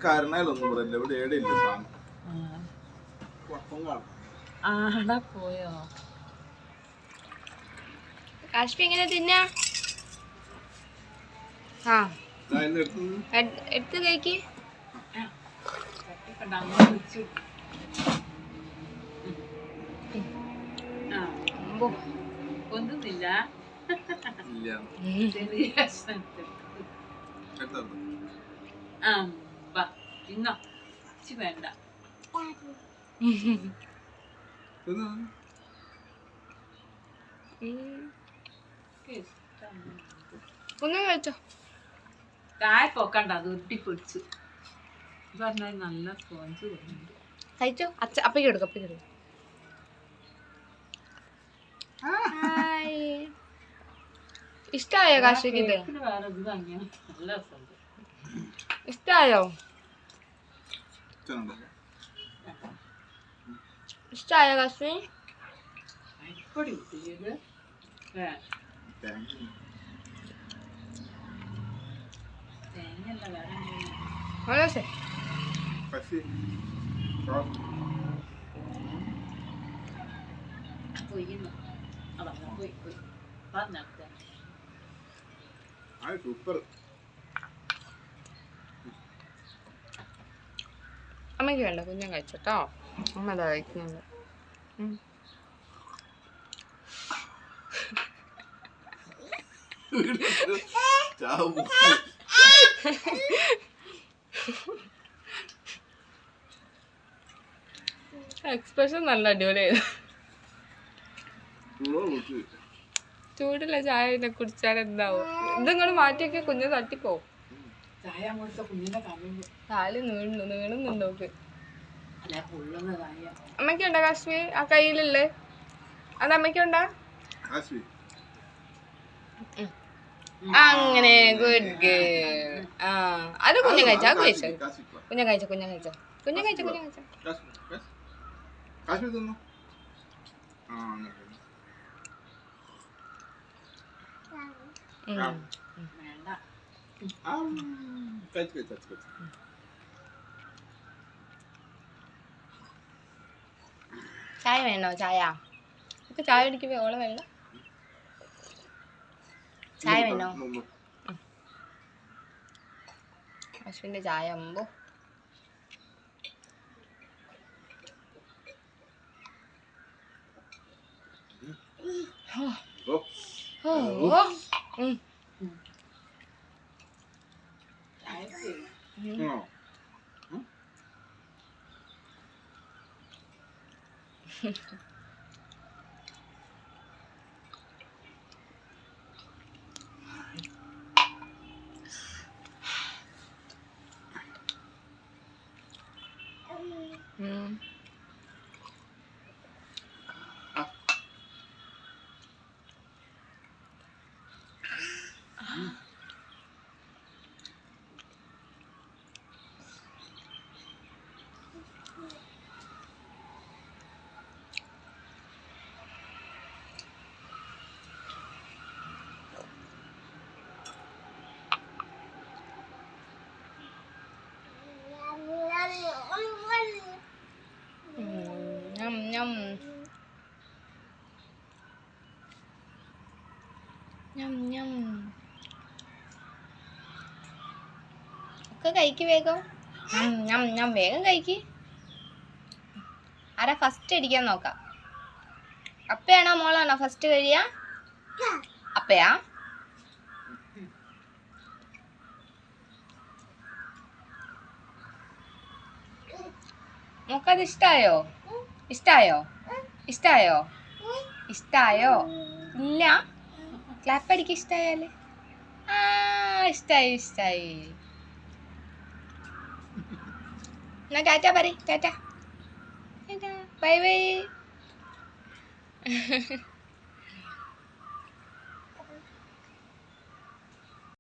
കാരണൊന്നും പറയില്ല, ഇവിടെ ഏടില്ല സാധനം. ആടാ പോയോ? കാശ്മി എങ്ങനെ തിന്നാ? ആ എടുത്ത് കഴിക്ക്. ഒന്നുമില്ല. ഇന്നോ വേണ്ട. ഒന്നും കഴിച്ചോ? താഴെ പോക്കണ്ട, അത് ഉരുട്ടിപ്പൊടിച്ചു പറഞ്ഞാൽ നല്ല സ്പോഞ്ച് തോന്നുന്നുണ്ട്. കഴിച്ചോ? അപ്പയ്ക്ക് എടുക്കും, അപ്പയ്ക്ക് എടുക്കും. ഇഷ്ടായോ കാശ്മീർ? ഇത് വേറെ ഇത് തന്നെയാ, നല്ല രസമുണ്ട്. ഇഷ്ടായോ? ഇഷ്ടായോ കാശ്മീർ? പൊടി കിട്ടിയത് തേങ്ങയല്ല വേറെ പോയിന്നു. അതാ പോയി പോയി പറഞ്ഞേ. സൂപ്പർ. അമ്മയ്ക്ക് വേണ്ട, കുഞ്ഞൻ കഴിച്ചോട്ടോ. അമ്മ അതാ കഴിക്കുന്നുണ്ട്. എക്സ്പ്രഷൻ നല്ല അടിപൊളിയായിരുന്നു. ചൂടുള്ള ചായ പിന്നെ കുടിച്ചാൽ എന്താവും? ഇതിങ്ങോട്ട് മാറ്റിയൊക്കെ കുഞ്ഞ് തട്ടിപ്പോവും. കാല് നീളുന്നുണ്ടോ? അമ്മയ്ക്കുണ്ടോ കാശ്മീർ? ആ കയ്യിലല്ലേ അത് അമ്മയ്ക്കുണ്ടോ? അങ്ങനെ ഗുഡ് ഗേൾ. ആ അത് കുഞ്ഞൻ കഴിച്ചോ? അത് കഴിച്ചോ? കുഞ്ഞൻ കഴിച്ചോ? കുഞ്ഞൻ കഴിച്ചോ? കുഞ്ഞൻ കഴിച്ചോ? കുഞ്ഞൻ കഴിച്ചോ? ചായ വേണോ? ചായ ഇപ്പൊ ചായ കുടിക്കുമ്പോ ഓളെ വെള്ളം ചായ വേണോ? അശ്വിന്റെ ചായ അമ്പോ. ഒക്കെ കഴിക്ക് വേഗം. വേഗം കഴിക്ക്. ആരാ ഫസ്റ്റ് അടിക്കാൻ നോക്കാം? അപ്പയാണോ മോളാണോ ഫസ്റ്റ് കഴിയാ? അപ്പയാ? മോക്കത് ഇഷ്ടായോ? ഇഷ്ടായോ? ഇഷ്ടായോ? ഇഷ്ടായോ? ഇല്ല. ക്ലാപ്പ് അടിക്ക് ഇഷ്ടായാല്. ആ ഇഷ്ടായി ഇഷ്ടായി. എന്നാ ടാറ്റ പറ. Tata bye bye.